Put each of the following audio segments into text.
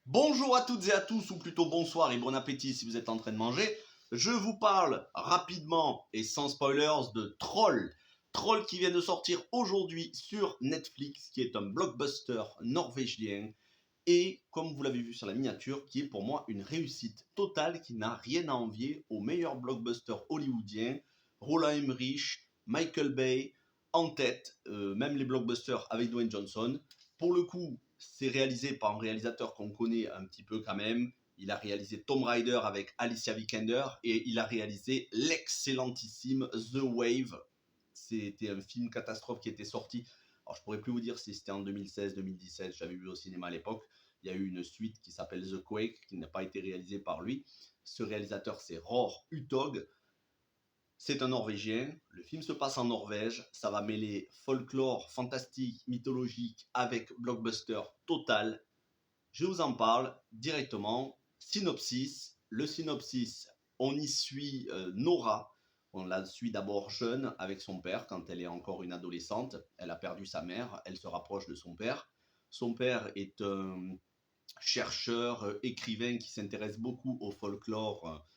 Bonjour à toutes et à tous, ou plutôt bonsoir et bon appétit si vous êtes en train de manger. Je vous parle rapidement et sans spoilers de Troll. Troll qui vient de sortir aujourd'hui sur Netflix, qui est un blockbuster norvégien. Et comme vous l'avez vu sur la miniature, qui est pour moi une réussite totale, qui n'a rien à envier aux meilleurs blockbusters hollywoodiens. Roland Emmerich, Michael Bay, en tête, même les blockbusters avec Dwayne Johnson. Pour le coup, c'est réalisé par un réalisateur qu'on connaît un petit peu quand même. Il a réalisé Tomb Raider avec Alicia Vikander et il a réalisé l'excellentissime The Wave. C'était un film catastrophe qui était sorti. Alors je pourrais plus vous dire si c'était en 2016-2017, j'avais vu au cinéma à l'époque. Il y a eu une suite qui s'appelle The Quake, qui n'a pas été réalisée par lui. Ce réalisateur, c'est Roar Uthaug. C'est un Norvégien. Le film se passe en Norvège. Ça va mêler folklore, fantastique, mythologique avec blockbuster total. Je vous en parle directement. Synopsis. Le synopsis, on y suit Nora. On la suit d'abord jeune avec son père quand elle est encore une adolescente. Elle a perdu sa mère. Elle se rapproche de son père. Son père est un chercheur, écrivain qui s'intéresse beaucoup au folklore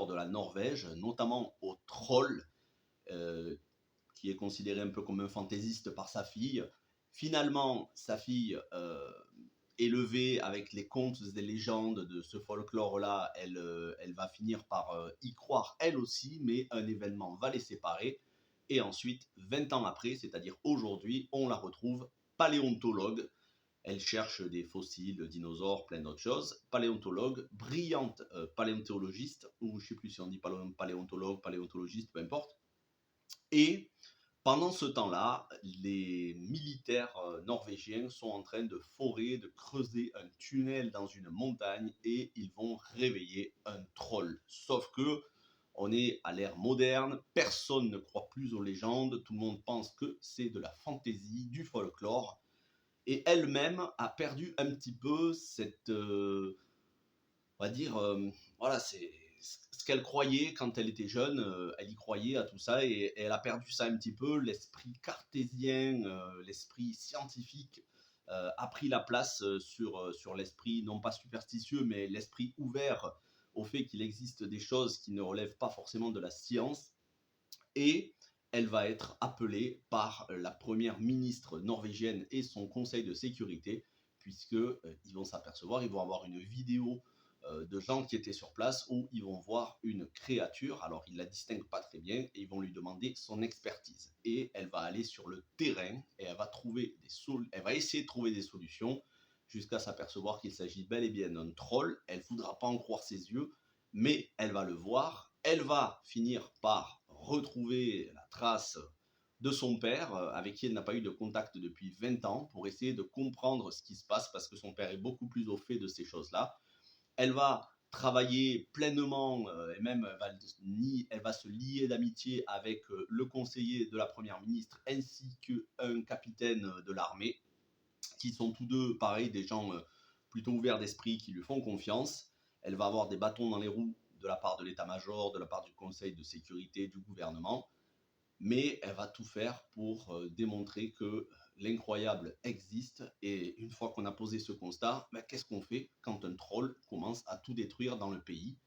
de la Norvège, notamment au troll, euh, qui est considéré un peu comme un fantaisiste par sa fille. Finalement, sa fille, élevée avec les contes et légendes de ce folklore-là, elle va finir par y croire elle aussi, mais un événement va les séparer. Et ensuite, 20 ans après, c'est-à-dire aujourd'hui, on la retrouve paléontologue. Elle cherche des fossiles de dinosaures, plein d'autres choses. Paléontologue, brillante paléontologiste, ou je ne sais plus si on dit paléontologue, paléontologiste, peu importe. Et pendant ce temps-là, les militaires norvégiens sont en train de forer, de creuser un tunnel dans une montagne et ils vont réveiller un troll. Sauf que on est à l'ère moderne, personne ne croit plus aux légendes, tout le monde pense que c'est de la fantaisie, du folklore. Et elle-même a perdu un petit peu cette, on va dire, voilà, c'est ce qu'elle croyait quand elle était jeune, elle y croyait à tout ça et elle a perdu ça un petit peu. L'esprit cartésien, l'esprit scientifique a pris la place sur l'esprit, non pas superstitieux, mais l'esprit ouvert au fait qu'il existe des choses qui ne relèvent pas forcément de la science. Et elle va être appelée par la première ministre norvégienne et son conseil de sécurité, puisque ils vont s'apercevoir, ils vont avoir une vidéo de gens qui étaient sur place où ils vont voir une créature. Alors ils la distinguent pas très bien et ils vont lui demander son expertise. Et elle va aller sur le terrain et elle va essayer de trouver des solutions jusqu'à s'apercevoir qu'il s'agit bel et bien d'un troll. Elle ne voudra pas en croire ses yeux, mais elle va le voir. Elle va finir par retrouver la trace de son père, avec qui elle n'a pas eu de contact depuis 20 ans, pour essayer de comprendre ce qui se passe, parce que son père est beaucoup plus au fait de ces choses-là. Elle va travailler pleinement, et même elle va se lier d'amitié avec le conseiller de la première ministre, ainsi qu'un capitaine de l'armée, qui sont tous deux, pareil, des gens plutôt ouverts d'esprit, qui lui font confiance. Elle va avoir des bâtons dans les roues de la part de l'état-major, de la part du conseil de sécurité, du gouvernement, mais elle va tout faire pour démontrer que l'incroyable existe. Et une fois qu'on a posé ce constat, ben, qu'est-ce qu'on fait quand un troll commence à tout détruire dans le pays?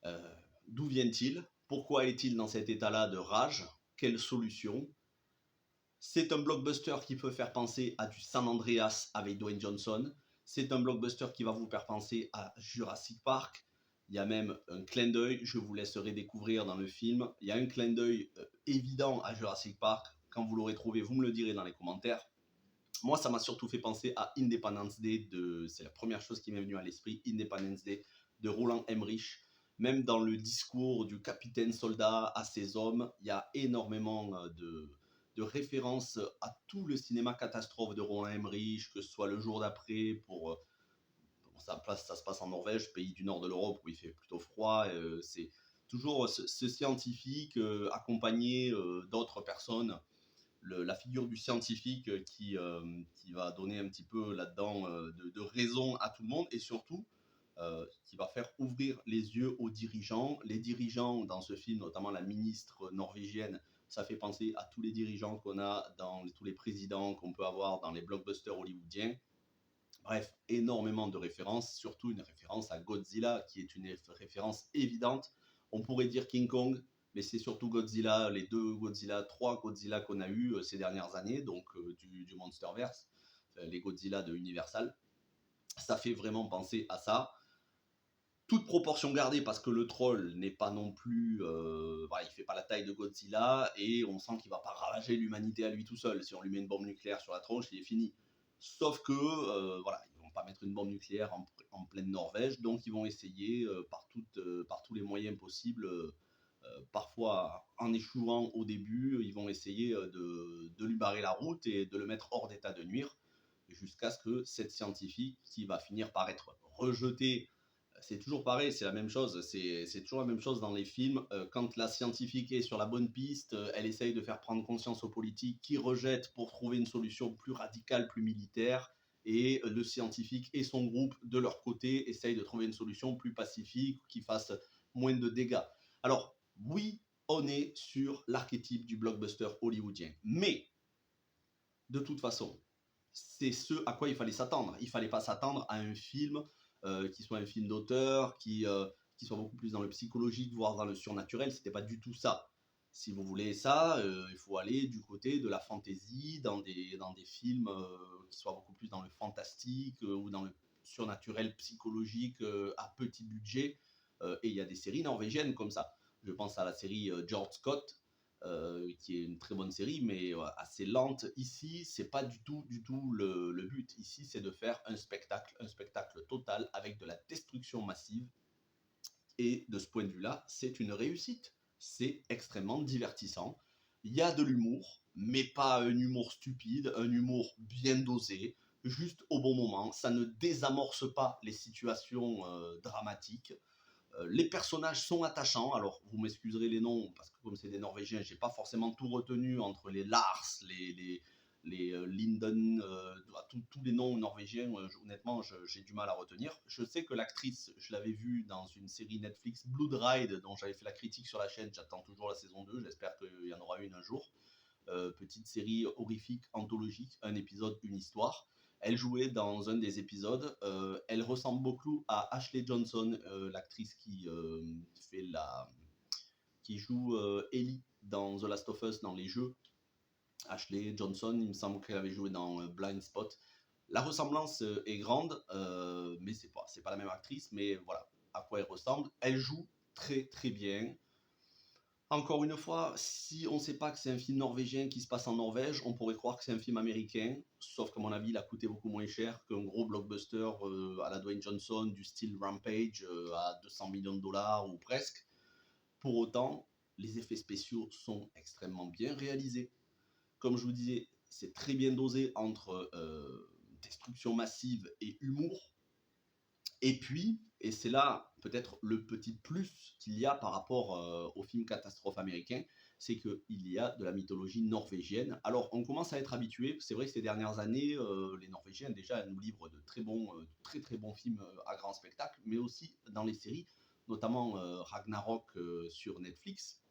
euh, D'où vient-il? Pourquoi est-il dans cet état-là de rage? Quelle solution? C'est un blockbuster qui peut faire penser à du San Andreas avec Dwayne Johnson. C'est un blockbuster qui va vous faire penser à Jurassic Park. Il y a même un clin d'œil, je vous laisserai découvrir dans le film. Il y a un clin d'œil évident à Jurassic Park. Quand vous l'aurez trouvé, vous me le direz dans les commentaires. Moi, ça m'a surtout fait penser à Independence Day. C'est la première chose qui m'est venue à l'esprit. Independence Day de Roland Emmerich. Même dans le discours du capitaine soldat à ses hommes, il y a énormément de références à tout le cinéma catastrophe de Roland Emmerich, que ce soit Le Jour d'après, ça se passe en Norvège, pays du nord de l'Europe où il fait plutôt froid. C'est toujours ce scientifique accompagné d'autres personnes, la figure du scientifique qui va donner un petit peu là-dedans de raison à tout le monde et surtout qui va faire ouvrir les yeux aux dirigeants. Les dirigeants dans ce film, notamment la ministre norvégienne, ça fait penser à tous les dirigeants qu'on a tous les présidents qu'on peut avoir dans les blockbusters hollywoodiens. Bref, énormément de références, surtout une référence à Godzilla, qui est une référence évidente. On pourrait dire King Kong, mais c'est surtout Godzilla, les deux Godzilla, trois Godzilla qu'on a eu ces dernières années, donc du Monsterverse, les Godzilla de Universal. Ça fait vraiment penser à ça. Toute proportion gardée, parce que le troll n'est pas non plus, voilà, il fait pas la taille de Godzilla, et on sent qu'il va pas ravager l'humanité à lui tout seul. Si on lui met une bombe nucléaire sur la tronche, il est fini. Sauf que, voilà, ils vont pas mettre une bombe nucléaire en pleine Norvège, donc ils vont essayer par tous les moyens possibles, parfois en échouant au début, ils vont essayer de lui barrer la route et de le mettre hors d'état de nuire, jusqu'à ce que cette scientifique, qui va finir par être rejetée, c'est toujours pareil, c'est la même chose, c'est toujours la même chose dans les films. Quand la scientifique est sur la bonne piste, elle essaye de faire prendre conscience aux politiques qui rejettent pour trouver une solution plus radicale, plus militaire, et le scientifique et son groupe, de leur côté, essayent de trouver une solution plus pacifique, qui fasse moins de dégâts. Alors, oui, on est sur l'archétype du blockbuster hollywoodien, mais de toute façon, c'est ce à quoi il fallait s'attendre. Il ne fallait pas s'attendre à un film qui soit un film d'auteur, qui soit beaucoup plus dans le psychologique, voire dans le surnaturel. C'était pas du tout ça. Si vous voulez ça, il faut aller du côté de la fantasy, dans des films qui soient beaucoup plus dans le fantastique ou dans le surnaturel psychologique à petit budget. Et il y a des séries norvégiennes comme ça. Je pense à la série George Scott, qui est une très bonne série, mais assez lente. Ici, c'est pas du tout le but. Ici, c'est de faire un spectacle total avec de la destruction massive. Et de ce point de vue-là, c'est une réussite. C'est extrêmement divertissant. Il y a de l'humour, mais pas un humour stupide, un humour bien dosé, juste au bon moment. Ça ne désamorce pas les situations dramatiques. Les personnages sont attachants. Alors, vous m'excuserez les noms, parce que comme c'est des Norvégiens, j'ai pas forcément tout retenu entre les Lars, les Linden, tous les noms norvégiens. Honnêtement, j'ai du mal à retenir. Je sais que l'actrice, je l'avais vue dans une série Netflix, Blood Ride, dont j'avais fait la critique sur la chaîne. J'attends toujours la saison 2. J'espère qu'il y en aura une un jour. Petite série horrifique, anthologique, un épisode, une histoire. Elle jouait dans un des épisodes. Elle ressemble beaucoup à Ashley Johnson, l'actrice qui joue Ellie dans The Last of Us, dans les jeux. Ashley Johnson, il me semble qu'elle avait joué dans Blind Spot. La ressemblance est grande, mais c'est pas la même actrice. Mais voilà à quoi elle ressemble. Elle joue très très bien. Encore une fois, si on ne sait pas que c'est un film norvégien qui se passe en Norvège, on pourrait croire que c'est un film américain, sauf qu'à mon avis, il a coûté beaucoup moins cher qu'un gros blockbuster à la Dwayne Johnson, du style Rampage, à 200 millions de dollars ou presque. Pour autant, les effets spéciaux sont extrêmement bien réalisés. Comme je vous disais, c'est très bien dosé entre destruction massive et humour. Et puis, et c'est là peut-être le petit plus qu'il y a par rapport au film catastrophe américain, c'est qu'il y a de la mythologie norvégienne. Alors, on commence à être habitué. C'est vrai que ces dernières années, les Norvégiens déjà nous livrent de très très bons films à grand spectacle, mais aussi dans les séries, notamment Ragnarok sur Netflix,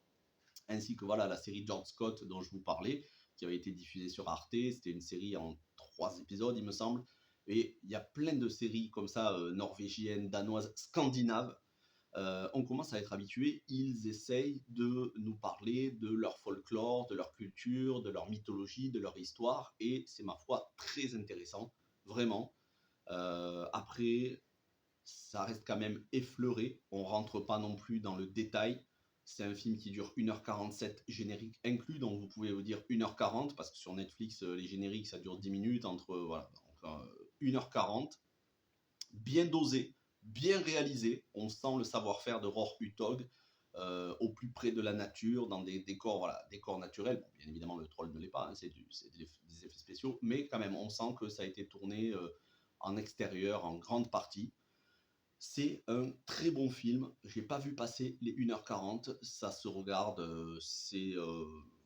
ainsi que voilà la série George Scott dont je vous parlais, qui avait été diffusée sur Arte. C'était une série en 3 épisodes, il me semble. Et il y a plein de séries comme ça, norvégiennes, danoises, scandinaves. On commence à être habitué. Ils essayent de nous parler de leur folklore, de leur culture, de leur mythologie, de leur histoire. Et c'est, ma foi, très intéressant, vraiment. Après, ça reste quand même effleuré. On rentre pas non plus dans le détail. C'est un film qui dure 1h47, générique inclus, donc vous pouvez vous dire 1h40, parce que sur Netflix, les génériques, ça dure 10 minutes, voilà, donc, 1h40, bien dosé, bien réalisé. On sent le savoir-faire de Roar Uthaug, au plus près de la nature, dans des décors, voilà, décors naturels. Bon, bien évidemment, le troll ne l'est pas, hein, c'est des effets spéciaux, mais quand même, on sent que ça a été tourné en extérieur, en grande partie. C'est un très bon film. J'ai pas vu passer les 1h40. Ça se regarde. C'est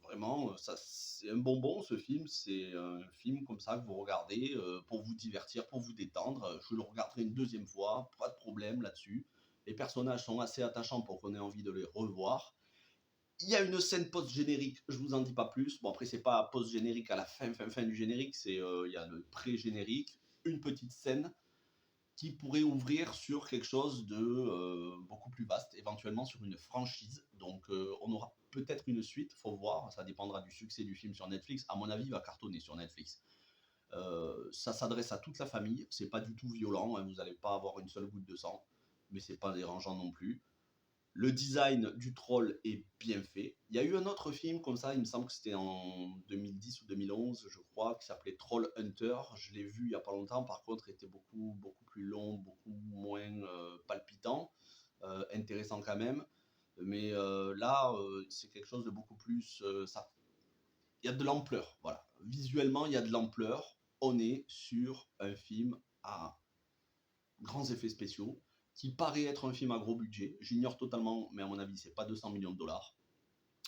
vraiment. C'est un bonbon, ce film. C'est un film comme ça que vous regardez pour vous divertir, pour vous détendre. Je le regarderai une deuxième fois. Pas de problème là-dessus. Les personnages sont assez attachants pour qu'on ait envie de les revoir. Il y a une scène post-générique, je vous en dis pas plus. Bon, après, c'est pas post-générique à la fin du générique, il y a le pré-générique. une petite scène qui pourrait ouvrir sur quelque chose de beaucoup plus vaste, éventuellement sur une franchise. Donc on aura peut-être une suite, faut voir, ça dépendra du succès du film sur Netflix. À mon avis, il va cartonner sur Netflix. Ça s'adresse à toute la famille, c'est pas du tout violent, hein, vous n'allez pas avoir une seule goutte de sang, mais c'est pas dérangeant non plus. Le design du troll est bien fait. Il y a eu un autre film comme ça, il me semble que c'était en 2010 ou 2011, je crois, qui s'appelait Troll Hunter. Je l'ai vu il n'y a pas longtemps, par contre, il était beaucoup plus long, beaucoup moins palpitant, intéressant quand même. Mais là, c'est quelque chose de beaucoup plus... il y a de l'ampleur, voilà. Visuellement, il y a de l'ampleur. On est sur un film à grands effets spéciaux, qui paraît être un film à gros budget. J'ignore totalement, mais à mon avis, c'est pas 200 millions de dollars.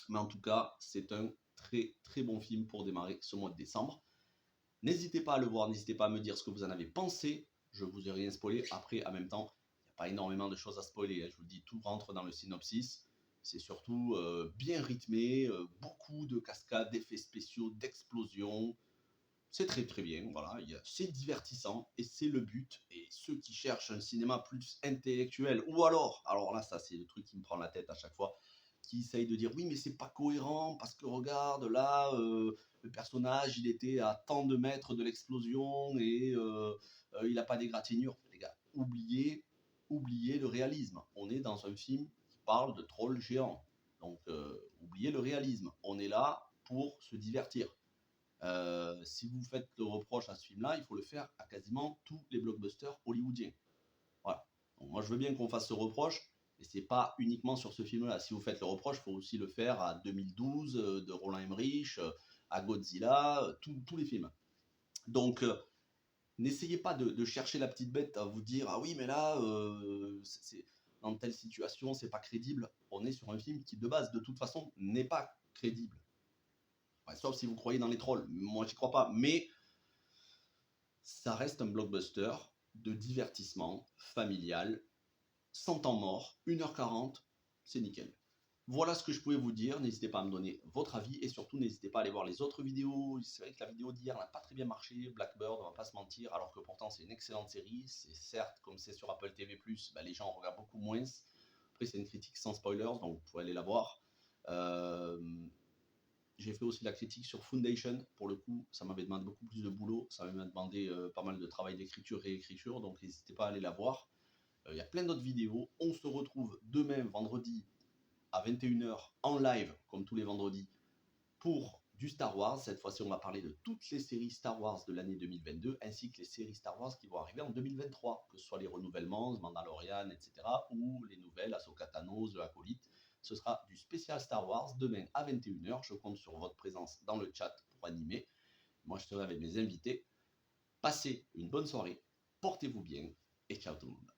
Mais en tout cas, c'est un très très bon film pour démarrer ce mois de décembre. N'hésitez pas à le voir, n'hésitez pas à me dire ce que vous en avez pensé. Je vous ai rien spoilé. Après, en même temps, il n'y a pas énormément de choses à spoiler. Je vous dis, tout rentre dans le synopsis. C'est surtout bien rythmé, beaucoup de cascades, d'effets spéciaux, d'explosions. C'est très très bien, voilà, c'est divertissant et c'est le but. Et ceux qui cherchent un cinéma plus intellectuel, ou alors là, ça c'est le truc qui me prend la tête à chaque fois, qui essayent de dire oui, mais c'est pas cohérent parce que regarde là, le personnage il était à tant de mètres de l'explosion et il n'a pas d'égratignure. Les gars, oubliez le réalisme. On est dans un film qui parle de trolls géants, donc oubliez le réalisme. On est là pour se divertir. Si vous faites le reproche à ce film-là, il faut le faire à quasiment tous les blockbusters hollywoodiens. Voilà. Donc moi, je veux bien qu'on fasse ce reproche, mais c'est pas uniquement sur ce film-là. Si vous faites le reproche, il faut aussi le faire à 2012 de Roland Emmerich, à Godzilla, tous les films. Donc, n'essayez pas de chercher la petite bête à vous dire ah oui, mais là, dans telle situation, c'est pas crédible. On est sur un film qui, de base, de toute façon, n'est pas crédible. Ouais, sauf si vous croyez dans les trolls. Moi, j'y crois pas. Mais ça reste un blockbuster de divertissement familial, sans temps mort, 1h40, c'est nickel. Voilà ce que je pouvais vous dire. N'hésitez pas à me donner votre avis et surtout n'hésitez pas à aller voir les autres vidéos. C'est vrai que la vidéo d'hier n'a pas très bien marché, Blackbird, on va pas se mentir, alors que pourtant c'est une excellente série. C'est certes, comme c'est sur Apple TV+, bah, les gens regardent beaucoup moins. Après c'est une critique sans spoilers, donc vous pouvez aller la voir. J'ai fait aussi la critique sur Foundation. Pour le coup, ça m'avait demandé beaucoup plus de boulot. Ça m'avait demandé pas mal de travail d'écriture, réécriture. Donc n'hésitez pas à aller la voir. Il y a plein d'autres vidéos. On se retrouve demain, vendredi, à 21h, en live, comme tous les vendredis, pour du Star Wars. Cette fois-ci, on va parler de toutes les séries Star Wars de l'année 2022, ainsi que les séries Star Wars qui vont arriver en 2023, que ce soit les renouvellements, Mandalorian, etc., ou les nouvelles, Ahsoka Tano, The Acolyte. Ce sera du spécial Star Wars demain à 21h. Je compte sur votre présence dans le chat pour animer. Moi, je serai avec mes invités. Passez une bonne soirée, portez-vous bien et ciao tout le monde.